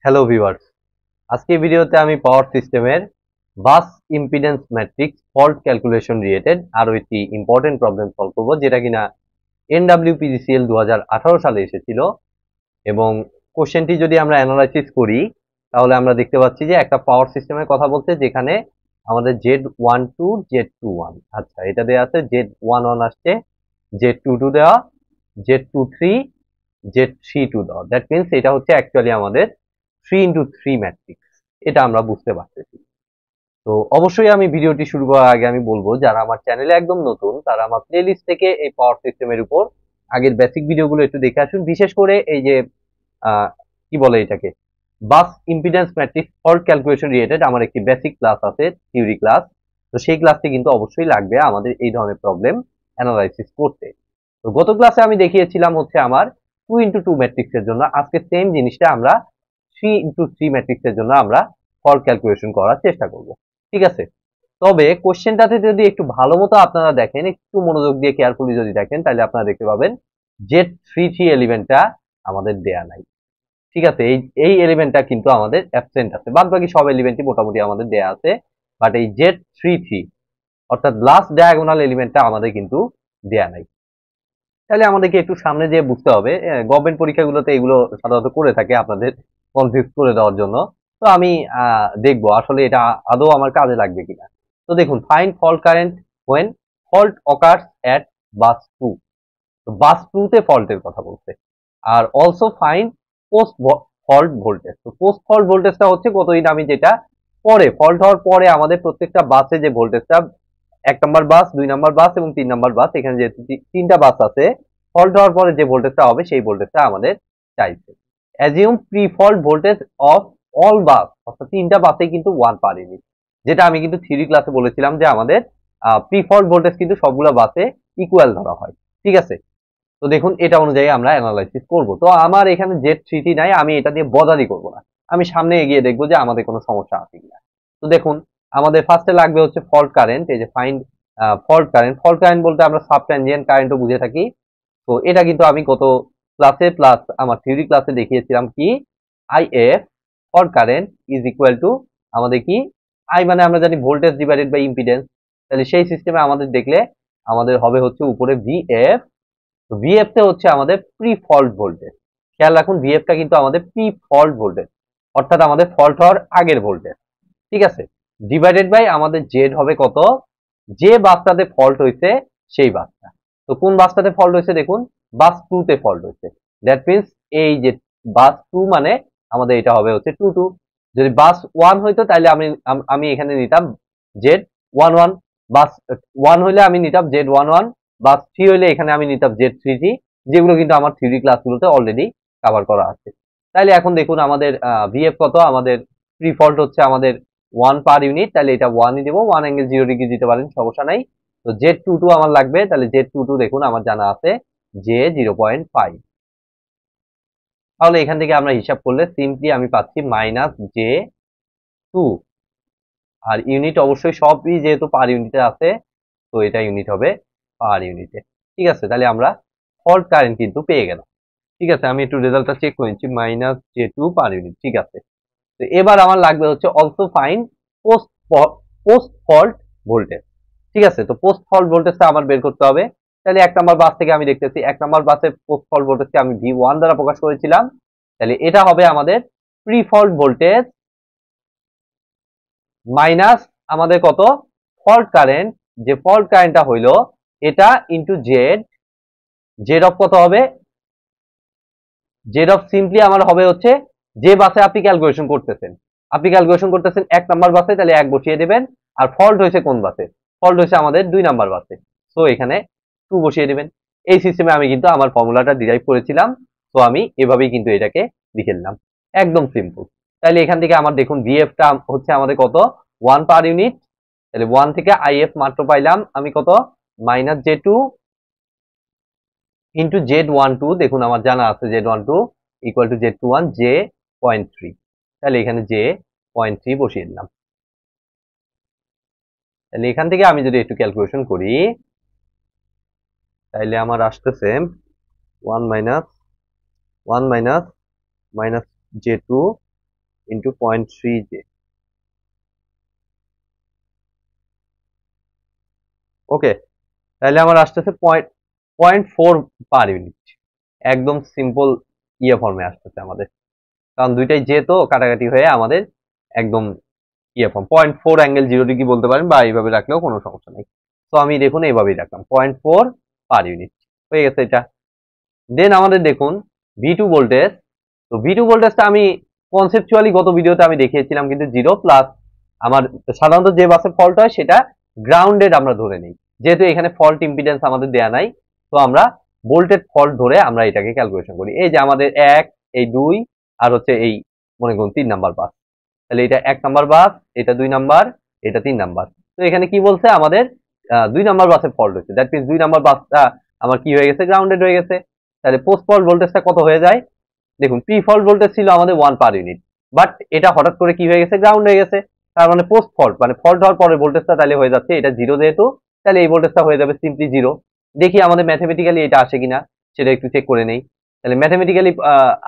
Hello viewers, আজকে ভিডিওতে আমি পাওয়ার সিস্টেমের bus impedance matrix fault calculation related আরো একটি ইম্পর্টেন্ট প্রবলেম সলভ করব, যেটা কিনা NWPGCL 2018 সালে এসেছিল। এবং কোশ্চেনটি যদি আমরা অ্যানালাইসিস করি তাহলে আমরা দেখতে পাচ্ছি যে একটা পাওয়ার সিস্টেমের কথা বলছে, যেখানে আমাদের Z12 Z21, আচ্ছা এটা দেওয়া আছে, Z11 আসছে, Z22 দেওয়া, Z23, Z32 দেওয়া। দ্যাট মিনস এটা হচ্ছে অ্যাকচুয়ালি আমাদের 3x3 ম্যাট্রিক্স, এটা আমরা বুঝতে পারতেছি। তো অবশ্যই আমি ভিডিওটি শুরু করার আগে আমি বলবো, যারা আমার চ্যানেলে একদম নতুন তারা আমার প্লেলিস্ট থেকে এই পাওয়ার সিস্টেমের উপর আগের বেসিক ভিডিওগুলো একটু দেখে আসুন। বিশেষ করে এই যে কি বলে এটাকে, bus impedance matrix fault calculation related আমার একটি বেসিক ক্লাস আছে, থিওরি ক্লাস। তো সেই ক্লাসটি কিন্তু অবশ্যই লাগবে আমাদের এই ধরনের প্রবলেম অ্যানালাইসিস করতে। তো গত ক্লাসে আমি দেখিয়েছিলাম হচ্ছে আমার 2x2 ম্যাট্রিক্সের জন্য, আজকে সেম জিনিসটা আমরা 3x3 ম্যাট্রিক্সের জন্য আমরা ফল্ট ক্যালকুলেশন করার চেষ্টা করব। ঠিক আছে, তবে কোশ্চেনটাতে যদি একটু ভালো মতো আপনারা দেখেন, একটু মনোযোগ দিয়ে কেয়ারফুলি যদি দেখেন, তাহলে আপনারা দেখতে পাবেন Z33 এলিমেন্টটা আমাদের দেয়া নাই। ঠিক আছে, এই এই এলিমেন্টটা কিন্তু আমাদের অ্যাবসেন্ট আছে, বাদ বাকি সব এলিমেন্টই মোটামুটি আমাদের দেয়া আছে, বাট এই Z33 অর্থাৎ লাস্ট ডায়াগোনাল এলিমেন্টটা আমাদের কিন্তু দেয়া নাই। তাহলে আমাদেরকে একটু সামনে যেয়ে বুঝতে হবে, গভর্নমেন্ট পরীক্ষাগুলোতে এগুলো সাধারণত করে থাকে আপনাদের কনফিউজ করে দেওয়ার জন্য। তো আমি দেখবো আসলে এটা আদৌ আমার কাজে লাগবে কিনা। তো দেখুন, find fault current when fault occurs at bus 2। তো বাস 2 তে ফল্টের কথা বলছে। আর also find post fault voltage. তো পোস্ট ফল্ট ভোল্টেজটা হচ্ছে কতদিন আমি যেটা পরে ফল্ট হওয়ার পরে আমাদের প্রত্যেকটা বাসে যে ভোল্টেজটা, 1 নম্বর বাস, 2 নম্বর বাস এবং 3 নম্বর বাস, এখানে যেহেতু তিনটা বাস আছে, ফল্ট হওয়ার পরে যে ভোল্টেজটা হবে সেই ভোল্টেজটা আমাদের চাইছে। Assume pre fault voltage of all bus, অর্থাৎ তিনটা বাসে কিন্তু 1 পার ইউনিট, যেটা আমি কিন্তু থিওরি ক্লাসে বলেছিলাম যে আমাদের প্রি ফল্ট ভোল্টেজ কিন্তু সবগুলো বাসে ইকুয়াল ধরা হয়। ঠিক আছে, তো দেখুন এটা অনুযায়ী আমরা অ্যানালাইসিস করব। তো আমার এখানে Z3 নাই, আমি এটা দিয়ে বদারই করব না, আমি সামনে এগিয়ে দেখবো যে আমাদের কোনো সমস্যা আছে কিনা। তো দেখুন, আমাদের ফার্স্টে লাগবে হচ্ছে ফল্ট কারেন্ট। এই যে find fault current, fault current বলতে আমরা সাবট্যানজিয়েন্ট কারেন্টও বুঝে থাকি। তো এটা কিন্তু আমি গত ক্লাসে প্লাস আমার থিওরি ক্লাসে দেখিয়েছিলাম কি, IF fault current is equal to আমাদের কি, আই মানে আমরা জানি ভোল্টেজ ডিভাইডেড বাই ইম্পিডেন্স। তাহলে সেই সিস্টেমে আমাদের দেখলে আমাদের হবে হচ্ছে উপরে VF। তো VF তে হচ্ছে আমাদের প্রি ফল্ট ভোল্টেজ। খেয়াল রাখুন, VF টা কিন্তু আমাদের প্রি ফল্ট ভোল্টেজ, অর্থাৎ আমাদের ফল্ট হওয়ার আগের ভোল্টেজ। ঠিক আছে, ডিভাইডেড বাই আমাদের জেড হবে কত, যে বাসটাতে ফল্ট হয়েছে সেই বাসটা। তো কোন বাসটাতে ফল্ট হয়েছে, দেখুন বাস 2 তে ফল্ট হয়েছে। দ্যাট মিনস এই যে বাস 2 মানে আমাদের এটা হবে হচ্ছে 22। যদি বাস 1 হইতো তাহলে আমি আমি এখানে নিতাম Z11, বাস 1 হইলে আমি নিতাম Z11, বাস 3 হইলে এখানে আমি নিতাম Z33, যেগুলো কিন্তু আমার থিওরি ক্লাসগুলোতে অলরেডি কভার করা আছে। তাইলে এখন দেখুন আমাদের VF কত, আমাদের প্রি ফল্ট হচ্ছে আমাদের 1 পার ইউনিট, তাহলে এটা 1ই দেবো, 1 অ্যাঙ্গেল 0 ডিগ্রি দিতে পারেন, সমস্যা নাই। তো Z22 আমার লাগবে, তাহলে Z22 দেখুন আমার জানা আছে J0.5। তাহলে এখান থেকে আমরা হিসাব করলে সিম্পলি আমি পাচ্ছি -J2। আর ইউনিট অবশ্যই সবই যেহেতু পার ইউনিটে আছে, তো এটা ইউনিট হবে পার ইউনিটে। ঠিক আছে, তাহলে আমরা ফল্ট কারেন্ট কিন্তু পেয়ে গেলাম। ঠিক আছে, আমি একটু রেজাল্টটা চেক করে নিচ্ছি, -J2 পার ইউনিট। ঠিক আছে, তো এবার আমার লাগবে হচ্ছে also find post post fault voltage. ঠিক আছে, তো পোস্ট ফল্ট ভোল্টেজটা আমার বের করতে হবে। তাহলে 1 নম্বর বাস থেকে আমি দেখতেছি 1 নম্বর বাসের পোস্ট ফল্ট ভোল্টেজকে আমি V1 দ্বারা প্রকাশ করেছিলাম। তাহলে এটা হবে আমাদের প্রি ফল্ট ভোল্টেজ মাইনাস আমাদের কত ফল্ট কারেন্ট, যে ফল্ট কারেন্টটা হইলো এটা ইন্টু জেড। জেড অফ কত হবে, জেড অফ সিম্পলি আমার হবে হচ্ছে যে বাসে আপনি ক্যালকুলেশন করতেছেন, 1 নম্বর বাসে, তাহলে 1 বসিয়ে দেবেন। আর ফল্ট হয়েছে কোন বাসে, ফল্ট হয়েছে আমাদের 2 নম্বর বাসে, সো এখানে 2 বসিয়ে দেবেন। এই সিস্টেমে আমি কিন্তু আমার ফর্মুলাটা ডিরাইভ করেছিলাম, তো আমি এভাবেই কিন্তু এটাকে লিখে নিলাম, একদম সিম্পল। তাহলে এখান থেকে আমার দেখুন ভিএফটা হচ্ছে আমাদের কত, 1 পার ইউনিট। তাহলে 1 থেকে আইএফ মাত্র পাইলাম আমি কত, -J2 ইন্টু Z12, দেখুন আমার জানা আছে Z12 equal to Z21 J.3। তাহলে এখানে J.3 বসিয়ে দিলাম। তাহলে এখান থেকে আমি যদি একটু ক্যালকুলেশন করি, তাহলে আমার আসতেছে 1 মাইনাস J2 ইন্টু 0.3 জে। ওকে, তাহলে আমার আসতেছে 0.4 পার ইউনিট। একদম সিম্পল ফর্মে আসতেছে আমাদের, কারণ দুইটাই জে তো কাটাকাটি হয়ে আমাদের একদম ফর্ম 0.4 অ্যাঙ্গেল 0 ডিগ্রি বলতে পারেন, বা এইভাবে রাখলেও কোনো সমস্যা নেই। তো আমি দেখুন এইভাবেই রাখলাম 0.4 পার ইউনিট, হয়ে গেছে এটা। দেন আমাদের দেখুন V2 ভোল্টেজ। তো V2 ভোল্টেজটা আমি কনসেপচুয়ালি গত ভিডিওতে আমি দেখিয়েছিলাম, কিন্তু 0 প্লাস আমার সাধারণত যে বাসে ফল্ট হয় সেটা গ্রাউন্ডেড আমরা ধরে নিই, যেহেতু এখানে ফল্ট ইম্পিডেন্স আমাদের দেয়া নাই। তো আমরা ভোল্টেজ ফল্ট ধরে আমরা এটাকে ক্যালকুলেশন করি। এই যে আমাদের 1, এই 2, আর হচ্ছে এই মনে করুন 3 নাম্বার বাস। তাহলে এটা 1 নাম্বার বাস, এটা 2 নাম্বার, এটা 3 নাম্বার। তো এখানে কি বলছে আমাদের 2 নাম্বার বাসে ফল্ট হয়েছে, দ্যাট মিনস 2 নাম্বার বাসটা আমার কি হয়ে গেছে, গ্রাউন্ডেড হয়ে গেছে। তাহলে পোস্ট ফল্ট ভোল্টেজটা কত হয়ে যায়, দেখুন প্রি ফল্ট ভোল্টেজ ছিল আমাদের 1 পার ইউনিট, বাট এটা হঠাৎ করে কি হয়ে গেছে, গ্রাউন্ড হয়ে গেছে। তার মানে পোস্ট ফল্ট মানে ফল্ট হওয়ার পরে ভোল্টেজটা তাহলে হয়ে যাচ্ছে এটা 0 যেহেতু, তাহলে এই ভোল্টেজটা হয়ে যাবে সিম্পলি 0। দেখি আমাদের ম্যাথমেটিক্যালি এটা আসে কিনা, সেটা একটু চেক করে নেই। তাহলে ম্যাথমেটিক্যালি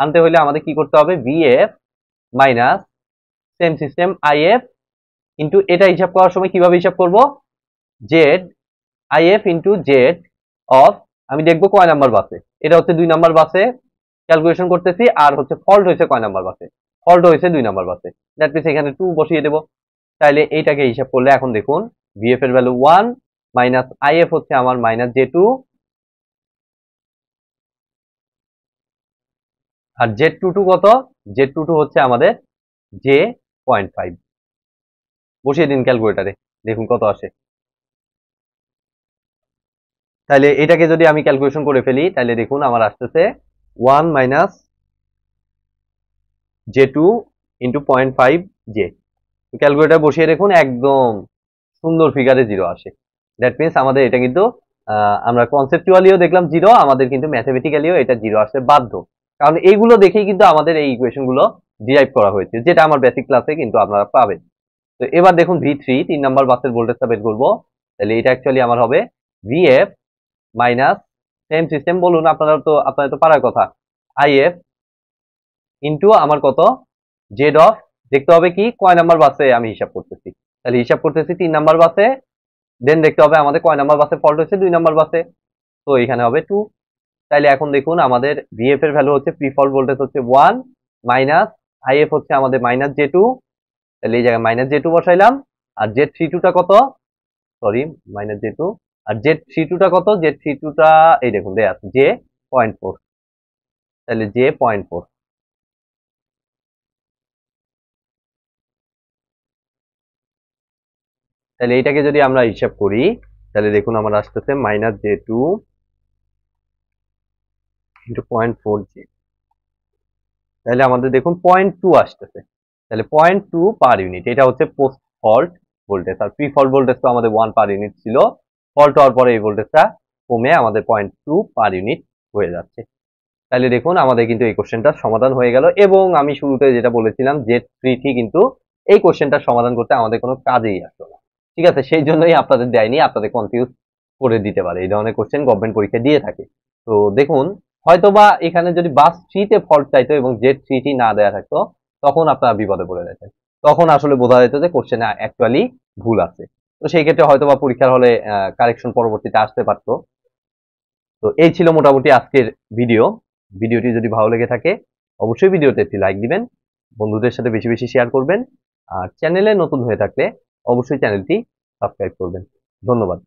আনতে হলে আমাদের কি করতে হবে, VF minus same system IF into, এটা হিসাব করার সময় কিভাবে হিসাব করব, Z IF into Z of, আমি দেখবো কয় নাম্বার বাসে, এটা হচ্ছে 2 নাম্বার বাসে ক্যালকুলেশন করতেছি, আর হচ্ছে ফল্ট হয়েছে কয় নাম্বার বাসে, ফল্ট হয়েছে 2 নাম্বার বাসে, দ্যাট মিনস এখানে 2 বসিয়ে দেবো। তাহলে এইটাকে হিসাব করলে এখন দেখুন VF এর ভ্যালু 1 মাইনাস IF হচ্ছে আমার মাইনাস J2, আর Z22 কত, Z22 হচ্ছে আমাদের J.5। বসিয়ে দিন ক্যালকুলেটারে, দেখুন কত আসে। তাহলে এটাকে যদি আমি ক্যালকুলেশন করে ফেলি, তাহলে দেখুন আমার আসতেছে 1 minus J2 into 0.5 J. Calculator বসিয়ে দেখুন একদম সুন্দর ফিগারে 0 আসে। দ্যাট মিনস আমাদের এটা কিন্তু আমরা কনসেপচুয়ালিও দেখলাম 0, আমাদের কিন্তু ম্যাথমেটিক্যালিও এটা 0 আসতে বাধ্য, কারণ এইগুলো দেখেই কিন্তু আমাদের এই ইকুয়েশন গুলো ডিরাইভ করা হয়েছে, যেটা আমার বেসিক ক্লাসে কিন্তু আপনারা পাবেন। তো এবার দেখুন V3 3 নাম্বার বাসের ভোল্টেজটা বের করবো। তাহলে এটা অ্যাকচুয়ালি আমার হবে VF মাইনাস সেম সিস্টেম বলুন, আপনাদের তো পারার কথা, IF ইন্টু আমার কত, জেড অফ, দেখতে হবে কি কয় নাম্বার বাসে আমি হিসাব করতেছি, তাহলে হিসাব করতেছি 3 নাম্বার বাসে। দেন দেখতে হবে আমাদের কয় নাম্বার বাসে ফল্ট হচ্ছে, 2 নাম্বার বাসে, তো এখানে হবে 2। তাইলে এখন দেখুন আমাদের VF এর ভ্যালু হচ্ছে, প্রি ফল্ট ভোল্টেজ হচ্ছে 1 মাইনাস IF হচ্ছে আমাদের মাইনাস J2, তাহলে এই জায়গায় মাইনাস J2 বসাইলাম। আর Z32 টা কত, সরি মাইনাস J2, আর Z32 টা কত, Z32 টা এই দেখুন দেয়া আছে J.4, তাহলে J.4। তাহলে এইটাকে যদি আমরা হিসাব করি, তাহলে দেখুন আমার আসতেছে মাইনাস J2 ইন্টু 0.4 জে। তাহলে আমাদের দেখুন 0.2 আসতেছে, তাহলে 0.2 পার ইউনিট, এটা হচ্ছে পোস্ট ফল্ট ভোল্টেজ। আর প্রি ফল্ট ভোল্টেজ তো আমাদের 1 পার ইউনিট ছিল, ফল্ট হওয়ার পরে এই ভোল্টেজটা কমে আমাদের 0.2 পার ইউনিট হয়ে যাচ্ছে। তাহলে দেখুন আমাদের কিন্তু এই কোশ্চেনটার সমাধান হয়ে গেল, এবং আমি শুরুতে যেটা বলেছিলাম Z3 কিন্তু এই কোশ্চেনটার সমাধান করতে আমাদের কোনো কাজেই আসলো না, ঠিক আছে, সেই জন্যই আপনাদের দেয়নি, আপনাদের কনফিউজ করে দিতে পারে, এই ধরনের কোশ্চেন গভর্নমেন্ট পরীক্ষা দিয়ে থাকে। তো দেখুন হয়তোবা এখানে যদি বাস 3 তে ফল্ট চাইতো এবং Z3 না দেয়া থাকতো, তখন আপনারা বিপদে পড়ে যেতেন, তখন আসলে বোঝা যেত যে কোশ্চেনে অ্যাকচুয়ালি ভুল আছে। তো সেই ক্ষেত্রে হয়তোবা পরীক্ষার হলে কারেকশন পরবর্তীতে আসতে পারতো। তো এই ছিল মোটামুটি আজকের ভিডিওটি যদি ভালো লেগে থাকে অবশ্যই ভিডিওতে একটি লাইক দিবেন, বন্ধুদের সাথে বেশি বেশি শেয়ার করবেন, আর চ্যানেলে নতুন হয়ে থাকলে অবশ্যই চ্যানেলটি সাবস্ক্রাইব করবেন। ধন্যবাদ।